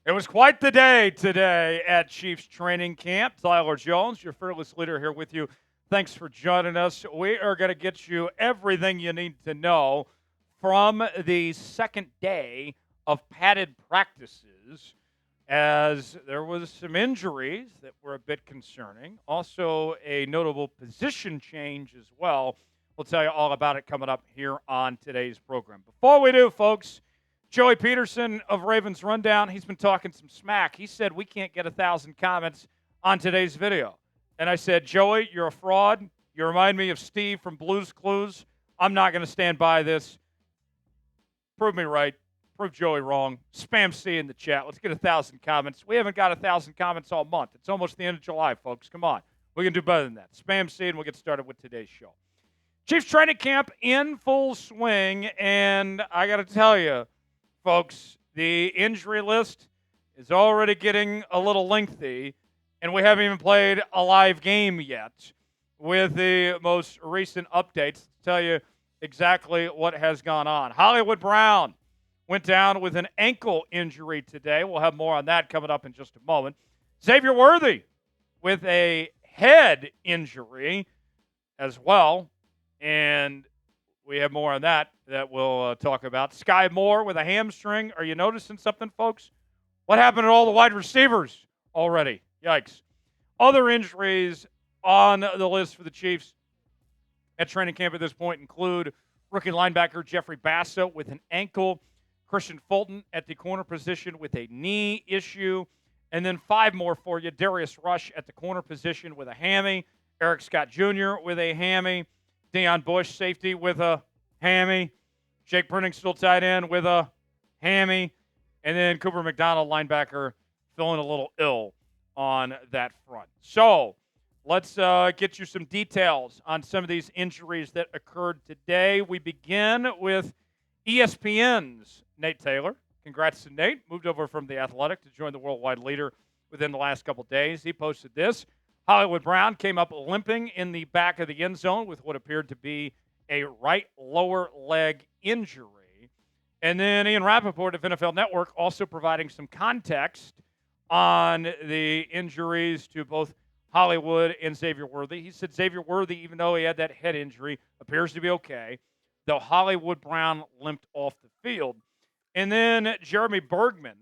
It was quite the day today at Chiefs training camp. Tyler Jones, your fearless leader, here with you. Thanks for joining us. We are going to get you everything you need to know from the second day of padded practices, as there was some injuries that were a bit concerning. Also, a notable position change as well. We'll tell you all about it coming up here on today's program. Before we do, folks, Joey Petersen of Ravens Rundown, he's been talking some smack. He said we can't get 1,000 comments on today's video. And I said, Joey, you're a fraud. You remind me of Steve from Blue's Clues. I'm not going to stand by this. Prove me right. Prove Joey wrong. Spam C in the chat. Let's get 1,000 comments. We haven't got 1,000 comments all month. It's almost the end of July, folks. Come on. We can do better than that. Spam C and we'll get started with today's show. Chiefs training camp in full swing, and I got to tell you, folks, the injury list is already getting a little lengthy, and we haven't even played a live game yet with the most recent updates to tell you exactly what has gone on. Hollywood Brown went down with an ankle injury today. We'll have more on that coming up in just a moment. Xavier Worthy with a head injury as well, and we have more on that we'll talk about. Skyy Moore with a hamstring. Are you noticing something, folks? What happened to all the wide receivers already? Yikes. Other injuries on the list for the Chiefs at training camp at this point include rookie linebacker Jeffery Bassa with an ankle, Kristian Fulton at the corner position with a knee issue, and then 5 more for you. Darius Rush at the corner position with a hammy, Eric Scott Jr. with a hammy, Deion Bush, safety, with a hammy. Jake Pruning, still tight end, with a hammy. And then Cooper McDonald, linebacker, feeling a little ill on that front. So let's get you some details on some of these injuries that occurred today. We begin with ESPN's Nate Taylor. Congrats to Nate. Moved over from The Athletic to join the worldwide leader within the last couple days. He posted this. Hollywood Brown came up limping in the back of the end zone with what appeared to be a right lower leg injury. And then Ian Rappaport of NFL Network also providing some context on the injuries to both Hollywood and Xavier Worthy. He said Xavier Worthy, even though he had that head injury, appears to be okay, though Hollywood Brown limped off the field. And then Jeremy Bergman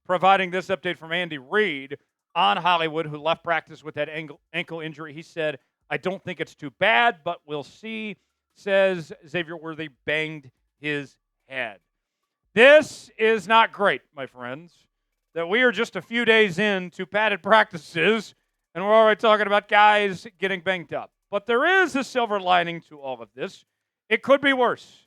providing this update from Andy Reid on Hollywood, who left practice with that ankle injury. He said, I don't think it's too bad, but we'll see. Says Xavier Worthy banged his head. This is not great, my friends, that we are just a few days into padded practices, and we're already talking about guys getting banged up. But there is a silver lining to all of this. It could be worse.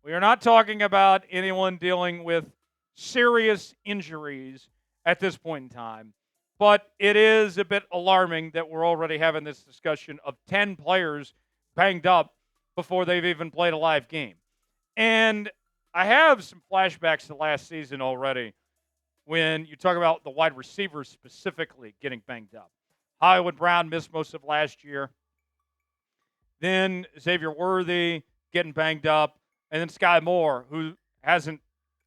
We are not talking about anyone dealing with serious injuries at this point in time. But it is a bit alarming that we're already having this discussion of 10 players banged up before they've even played a live game. And I have some flashbacks to last season already when you talk about the wide receivers specifically getting banged up. Hollywood Brown missed most of last year. Then Xavier Worthy getting banged up. And then Skyy Moore, who hasn't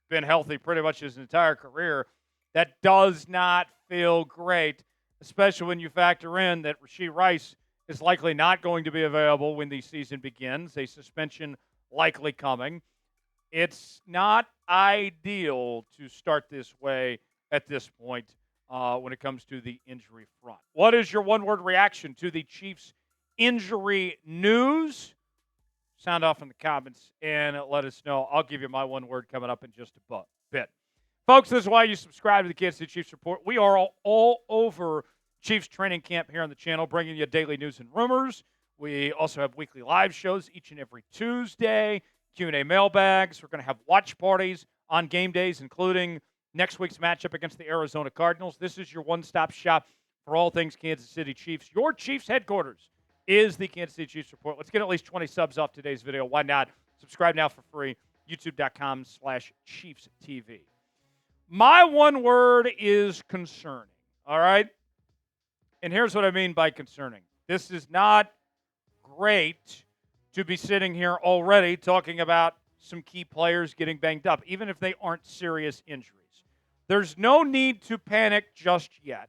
been healthy pretty much his entire career. That does not feel great, especially when you factor in that Rashee Rice is likely not going to be available when the season begins, a suspension likely coming. It's not ideal to start this way at this point when it comes to the injury front. What is your one-word reaction to the Chiefs' injury news? Sound off in the comments and let us know. I'll give you my one word coming up in just a bit. Folks, this is why you subscribe to the Kansas City Chiefs Report. We are all over Chiefs training camp here on the channel, bringing you daily news and rumors. We also have weekly live shows each and every Tuesday, Q&A mailbags. We're going to have watch parties on game days, including next week's matchup against the Arizona Cardinals. This is your one-stop shop for all things Kansas City Chiefs. Your Chiefs headquarters is the Kansas City Chiefs Report. Let's get at least 20 subs off today's video. Why not? Subscribe now for free. YouTube.com/ChiefsTV. My one word is concerning, all right? And here's what I mean by concerning. This is not great to be sitting here already talking about some key players getting banged up, even if they aren't serious injuries. There's no need to panic just yet.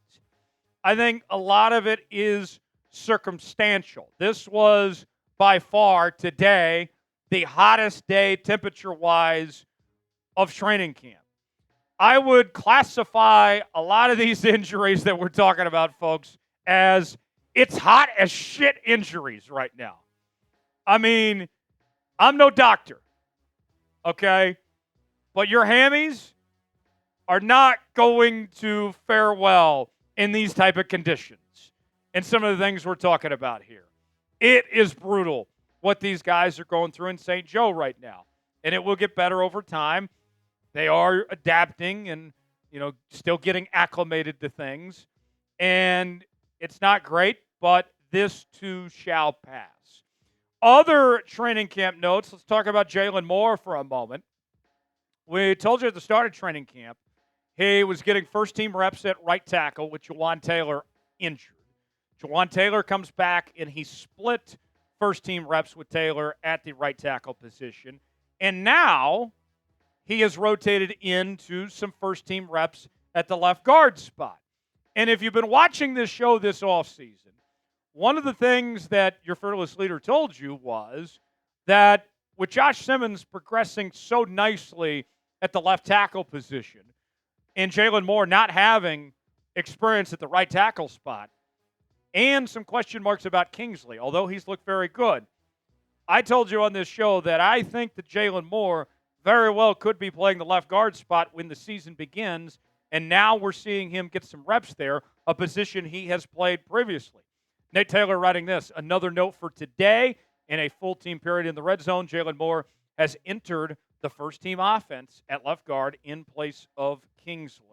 I think a lot of it is circumstantial. This was by far today the hottest day temperature-wise of training camp. I would classify a lot of these injuries that we're talking about, folks, as it's hot as shit injuries right now. I mean, I'm no doctor, okay? But your hammies are not going to fare well in these type of conditions and some of the things we're talking about here. It is brutal what these guys are going through in St. Joe right now, and it will get better over time. They are adapting and, still getting acclimated to things, and it's not great, but this too shall pass. Other training camp notes, let's talk about Jaylon Moore for a moment. We told you at the start of training camp, he was getting first-team reps at right tackle with Jaylon Taylor injured. Jaylon Taylor comes back, and he split first-team reps with Taylor at the right tackle position. And now he has rotated into some first-team reps at the left guard spot. And if you've been watching this show this offseason, one of the things that your fearless leader told you was that with Josh Simmons progressing so nicely at the left tackle position, and Jaylon Moore not having experience at the right tackle spot, and some question marks about Kingsley, although he's looked very good. I told you on this show that I think that Jaylon Moore very well could be playing the left guard spot when the season begins, and now we're seeing him get some reps there, a position he has played previously. Nate Taylor writing this, another note for today, in a full team period in the red zone, Jaylon Moore has entered the first-team offense at left guard in place of Kingsley.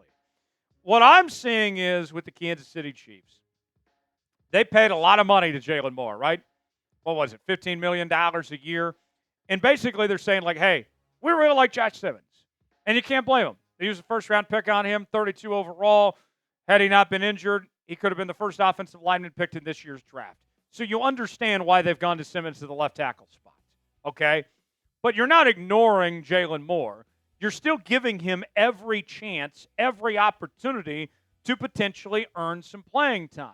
What I'm seeing is with the Kansas City Chiefs, they paid a lot of money to Jaylon Moore, right? What was it, $15 million a year? And basically they're saying, like, hey, we really like Josh Simmons. And you can't blame them. They used a first-round pick on him, 32 overall. Had he not been injured, he could have been the first offensive lineman picked in this year's draft. So you understand why they've gone to Simmons to the left tackle spot, okay? But you're not ignoring Jaylon Moore. You're still giving him every chance, every opportunity to potentially earn some playing time.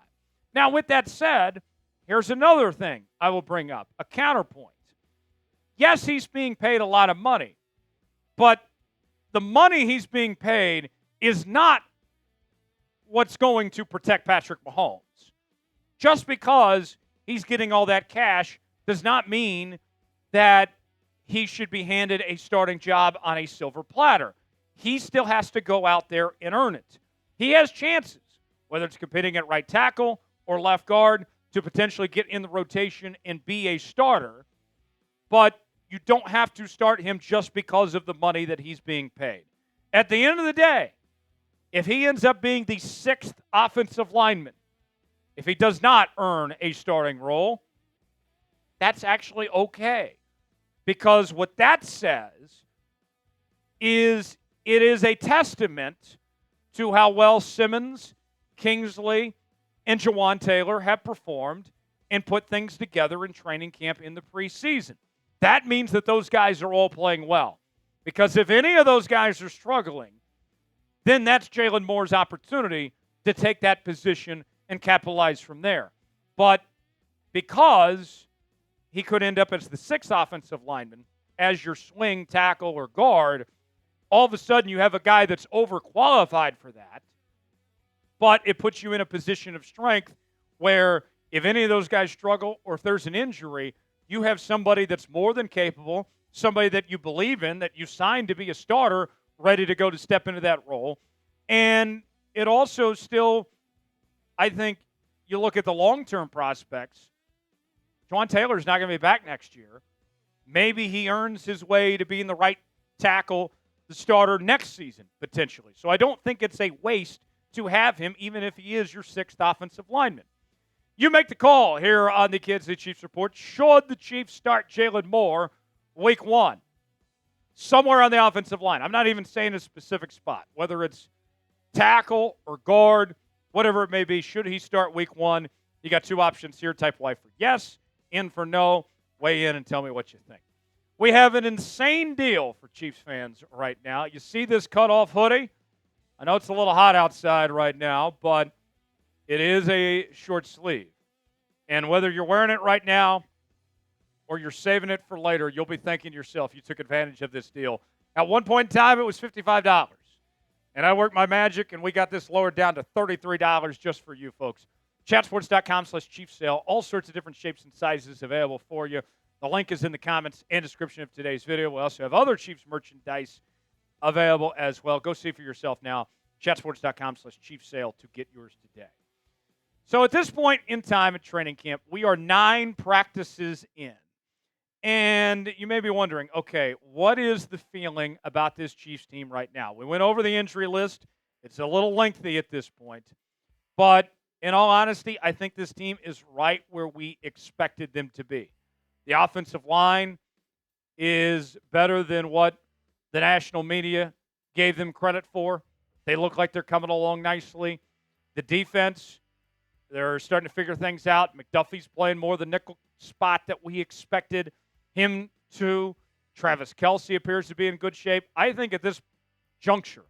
Now, with that said, here's another thing I will bring up, a counterpoint. Yes, he's being paid a lot of money, but the money he's being paid is not what's going to protect Patrick Mahomes. Just because he's getting all that cash does not mean that he should be handed a starting job on a silver platter. He still has to go out there and earn it. He has chances, whether it's competing at right tackle or left guard, to potentially get in the rotation and be a starter. But you don't have to start him just because of the money that he's being paid. At the end of the day, if he ends up being the sixth offensive lineman, if he does not earn a starting role, that's actually okay. Because what that says is it is a testament to how well Simmons, Kingsley, and Jaylon Taylor have performed and put things together in training camp in the preseason. That means that those guys are all playing well. Because if any of those guys are struggling, then that's Jaylon Moore's opportunity to take that position and capitalize from there. But because he could end up as the sixth offensive lineman, as your swing tackle or guard, all of a sudden you have a guy that's overqualified for that, but it puts you in a position of strength where if any of those guys struggle or if there's an injury, you have somebody that's more than capable, somebody that you believe in, that you signed to be a starter, ready to go to step into that role. And it also still, I think, you look at the long-term prospects, Jaylon Taylor's not going to be back next year. Maybe he earns his way to being the right tackle, the starter next season, potentially. So I don't think it's a waste to have him, even if he is your sixth offensive lineman. You make the call here on the Kansas City Chiefs Report. Should the Chiefs start Jaylon Moore week one? Somewhere on the offensive line. I'm not even saying a specific spot, whether it's tackle or guard, whatever it may be. Should he start week one? You got two options here. Type Y for yes, in for no. Weigh in and tell me what you think. We have an insane deal for Chiefs fans right now. You see this cutoff hoodie? I know it's a little hot outside right now, but it is a short sleeve. And whether you're wearing it right now or you're saving it for later, you'll be thanking yourself you took advantage of this deal. At one point in time, it was $55. And I worked my magic, and we got this lowered down to $33 just for you folks. Chatsports.com/Chiefs sale. All sorts of different shapes and sizes available for you. The link is in the comments and description of today's video. We also have other Chiefs merchandise available as well. Go see for yourself now. Chatsports.com/Chiefs sale to get yours today. So at this point in time at training camp, we are 9 practices in. And you may be wondering, okay, what is the feeling about this Chiefs team right now? We went over the injury list. It's a little lengthy at this point. But in all honesty, I think this team is right where we expected them to be. The offensive line is better than what the national media gave them credit for. They look like they're coming along nicely. The defense, they're starting to figure things out. McDuffie's playing more the nickel spot that we expected him to. Travis Kelce appears to be in good shape. I think at this juncture,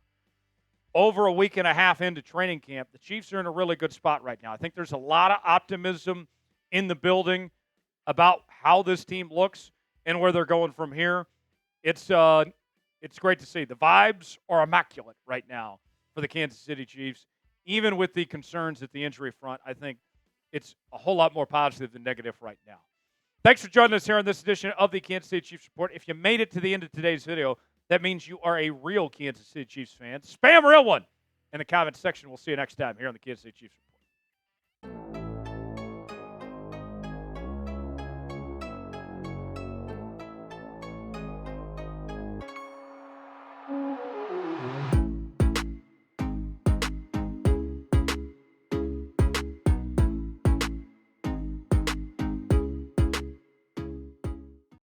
over a week and a half into training camp, the Chiefs are in a really good spot right now. I think there's a lot of optimism in the building about how this team looks and where they're going from here. It's great to see. The vibes are immaculate right now for the Kansas City Chiefs. Even with the concerns at the injury front, I think it's a whole lot more positive than negative right now. Thanks for joining us here on this edition of the Kansas City Chiefs Report. If you made it to the end of today's video, that means you are a real Kansas City Chiefs fan. Spam real one in the comments section. We'll see you next time here on the Kansas City Chiefs Report.